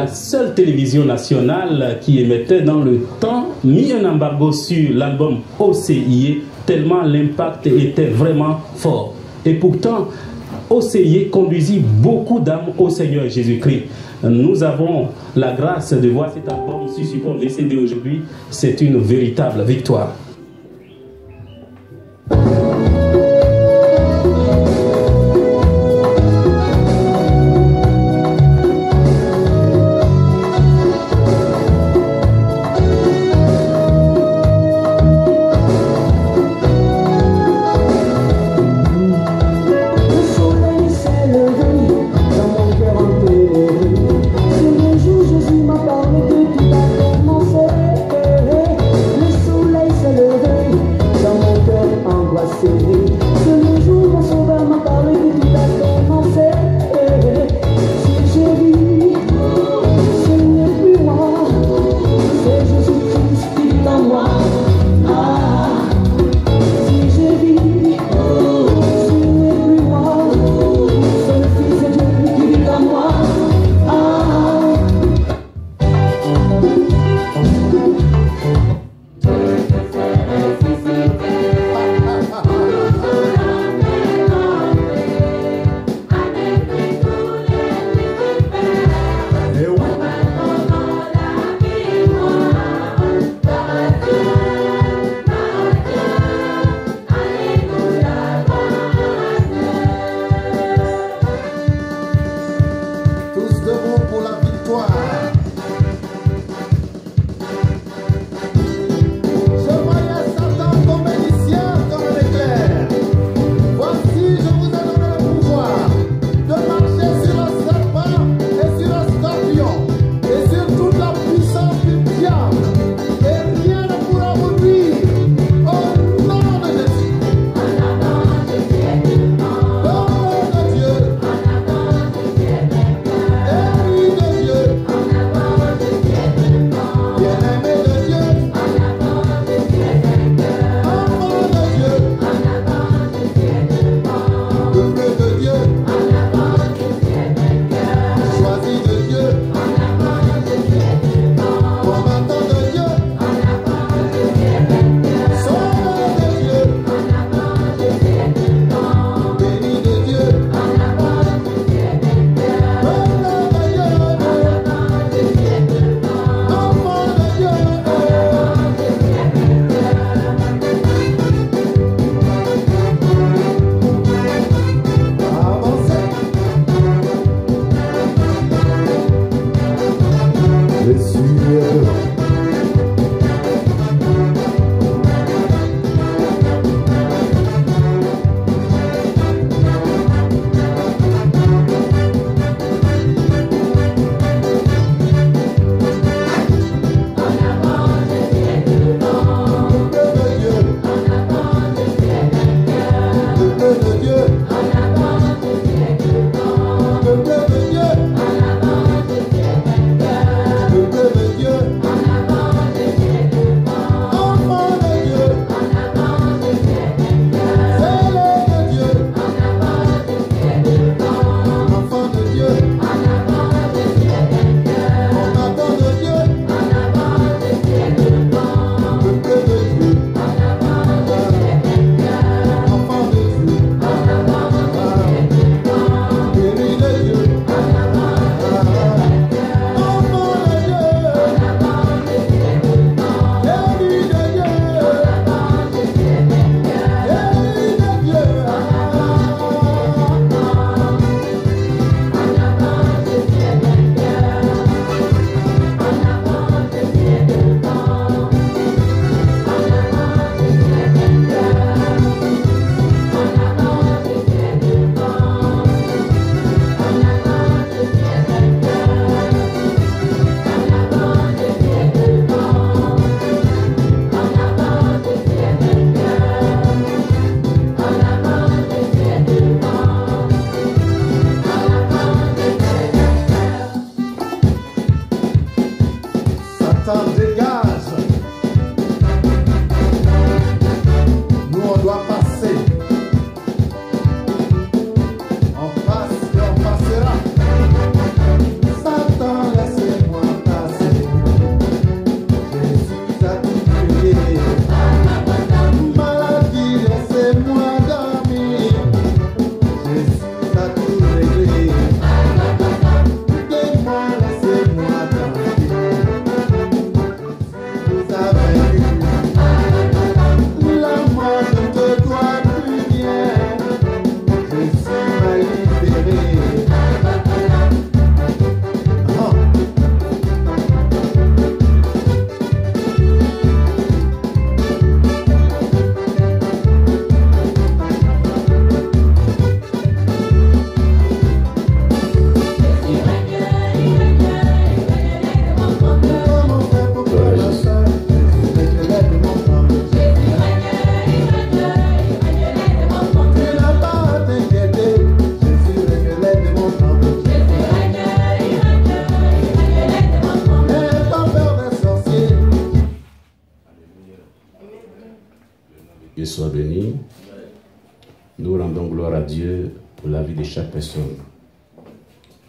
la seule télévision nationale qui émettait dans le temps, mis un embargo sur l'album OCIE, tellement l'impact était vraiment fort. Et pourtant, OCIE conduisit beaucoup d'âmes au Seigneur Jésus-Christ. Nous avons la grâce de voir cet album sur support VCD aujourd'hui. C'est une véritable victoire. Le soleil s'est levé. Dieu soit béni. Nous rendons gloire à Dieu pour la vie de chaque personne.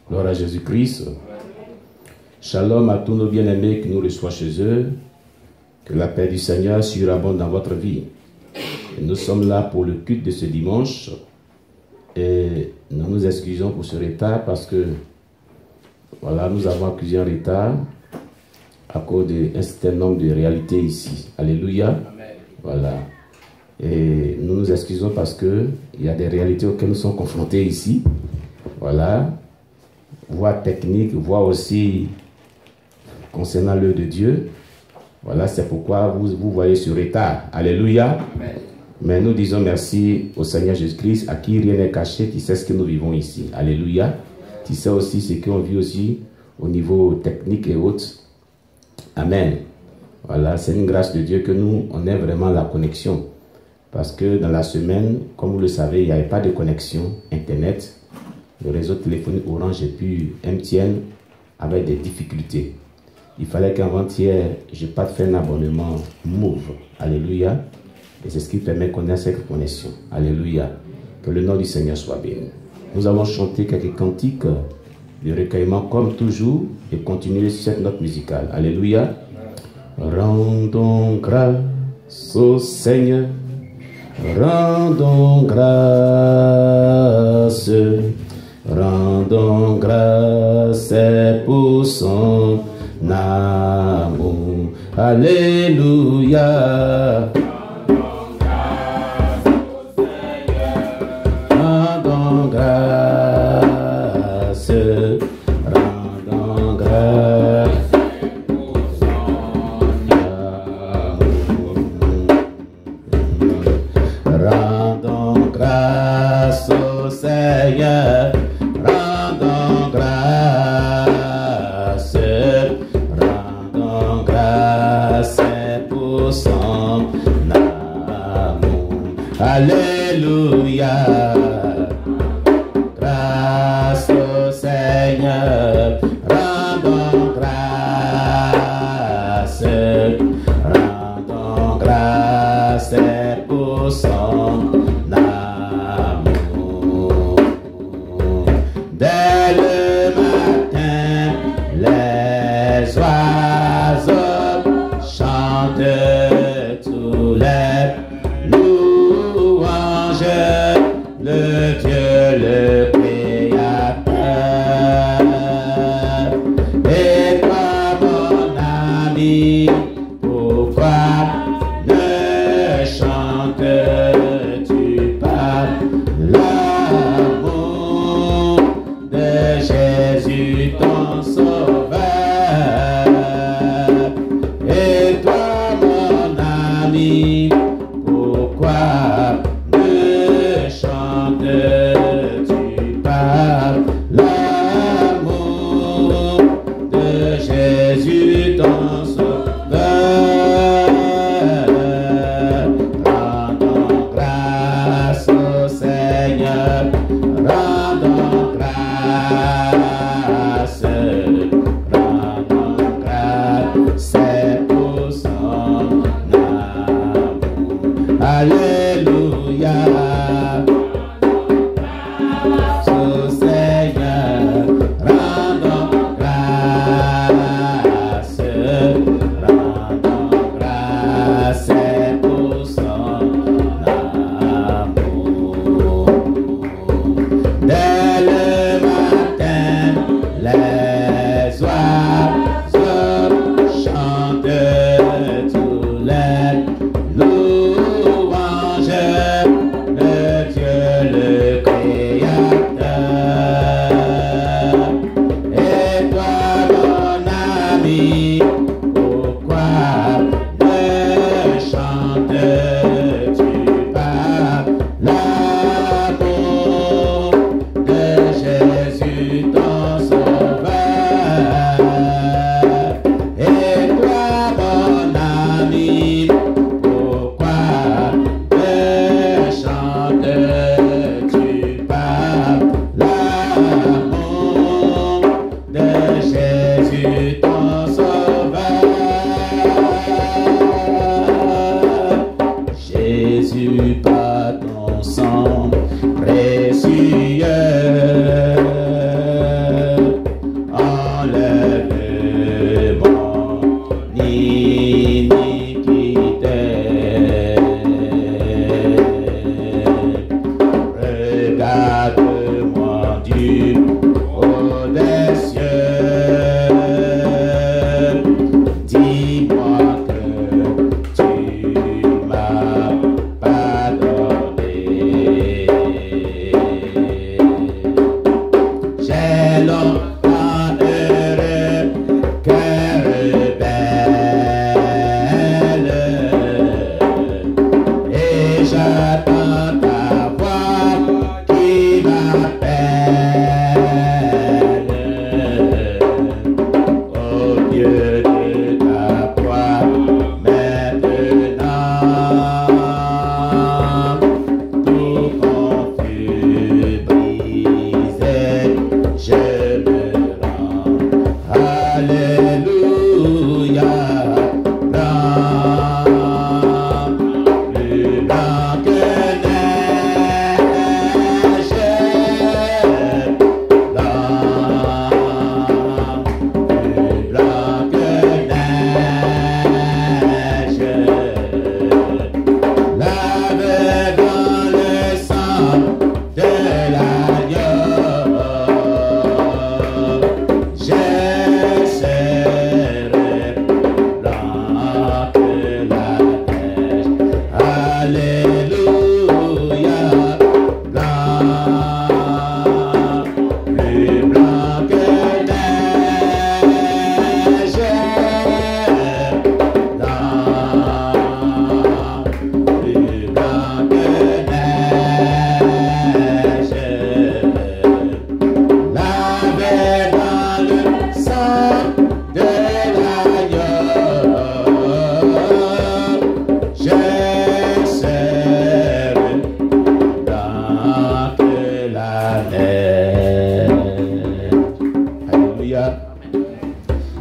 Gloire à Jésus-Christ. Shalom à tous nos bien-aimés qui nous reçoivent chez eux. Que la paix du Seigneur surabonde dans votre vie. Et nous sommes là pour le culte de ce dimanche. Et nous nous excusons pour ce retard parce que voilà, nous avons accusé un retard à cause d'un certain nombre de réalités ici. Alléluia. Amen. Voilà. Et nous nous excusons parce que il y a des réalités auxquelles nous sommes confrontés ici. Voilà. Voix technique, voix aussi concernant l'œuvre de Dieu. Voilà, c'est pourquoi vous voyez ce retard. Alléluia. Amen. Mais nous disons merci au Seigneur Jésus-Christ, à qui rien n'est caché, qui sait ce que nous vivons ici. Alléluia. Qui sait aussi ce qu'on vit aussi au niveau technique et autres. Amen. Voilà, c'est une grâce de Dieu que nous, on ait vraiment la connexion. Parce que dans la semaine, comme vous le savez, il n'y avait pas de connexion Internet. Le réseau téléphonique Orange et puis MTN avait des difficultés. Il fallait qu'avant-hier, je parte faire un abonnement Move. Alléluia. Et c'est ce qui permet qu'on ait cette connexion. Alléluia. Que le nom du Seigneur soit béni. Nous avons chanté quelques cantiques de recueillement comme toujours et continuer sur cette note musicale. Alléluia. Rendons grâce au Seigneur. Rendons grâce. Rendons grâce pour son amour. Alléluia. Rendons grâce, rendons grâce pour son amour. Rendons grâce au Seigneur, rendons grâce pour son amour. Alléluia. Grâce au Seigneur, rendons grâce pour son amour. Dès le matin, les oiseaux chantent tous les louanges, le Dieu le Créateur. Et toi, mon ami, pourquoi ne chantes-tu pas l'amour de Jésus ton Sauveur? Et toi, mon ami, pourquoi ne chantes-tu pas l'amour de Jésus ton Sauveur? Rendons grâce au Seigneur, rendons grâce c'est pour son amour. Alléluia. Au Seigneur, rendons grâce pour son amour. Dès le matin, les oiseaux chantent tous les louanges, le Dieu le Créateur. Et toi, mon ami, pourquoi ne chantes-tu pas l'amour de Jésus ton Sauveur? Et toi, mon ami, pourquoi ne chantes-tu pas l'amour de Jésus ton Sauveur? Jésus reçu par ton sang précieux. Enlève mon iniquité. Regarde-moi du haut des cieux. Dis-moi que tu m'as pardonné. J'ai longtemps heureux, cœur rebelle, et j'attends ta voix qui m'appelle. Au Dieu de ta voix, maintenant, tout confus, brisé, je me rends. Alléluia, blanc, plus blanc que neige, blanc, plus blanc que neige, lavé dans le sang de l'agneau, je serai blanc que la neige. Alléluia, blanc, plus blanc que neige, blanc, plus blanc que neige, lavé dans le sang de l'agneau, je serai blanc que la neige. Alléluia.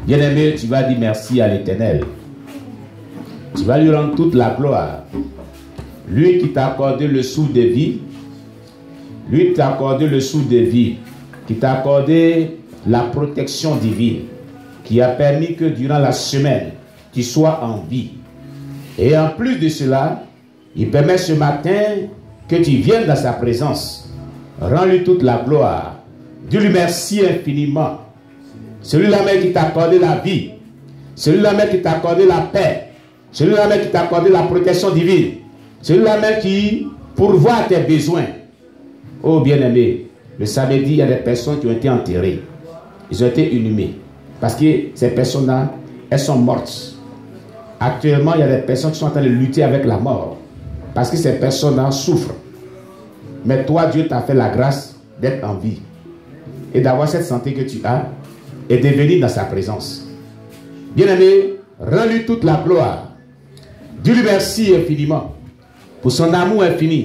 Bien-aimé, tu vas dire merci à l'Éternel. Tu vas lui rendre toute la gloire. Lui qui t'a accordé le souffle de vie, lui qui t'a accordé le souffle de vie, qui t'a accordé la protection divine, qui a permis que durant la semaine, tu sois en vie. Et en plus de cela, il permet ce matin que tu viennes dans sa présence. Rends-lui toute la gloire. Dis-lui merci infiniment. Celui-là même qui t'a accordé la vie, celui-là même qui t'a accordé la paix, celui-là même qui t'a accordé la protection divine, celui-là même qui pourvoit à tes besoins. Oh bien-aimé, le samedi, il y a des personnes qui ont été enterrées. Ils ont été inhumés. Parce que ces personnes-là, elles sont mortes. Actuellement, il y a des personnes qui sont en train de lutter avec la mort. Parce que ces personnes-là souffrent. Mais toi, Dieu t'a fait la grâce d'être en vie. Et d'avoir cette santé que tu as. Et de venir dans sa présence. Bien-aimé, rends-lui toute la gloire. Dis-lui merci infiniment. Pour son amour infini.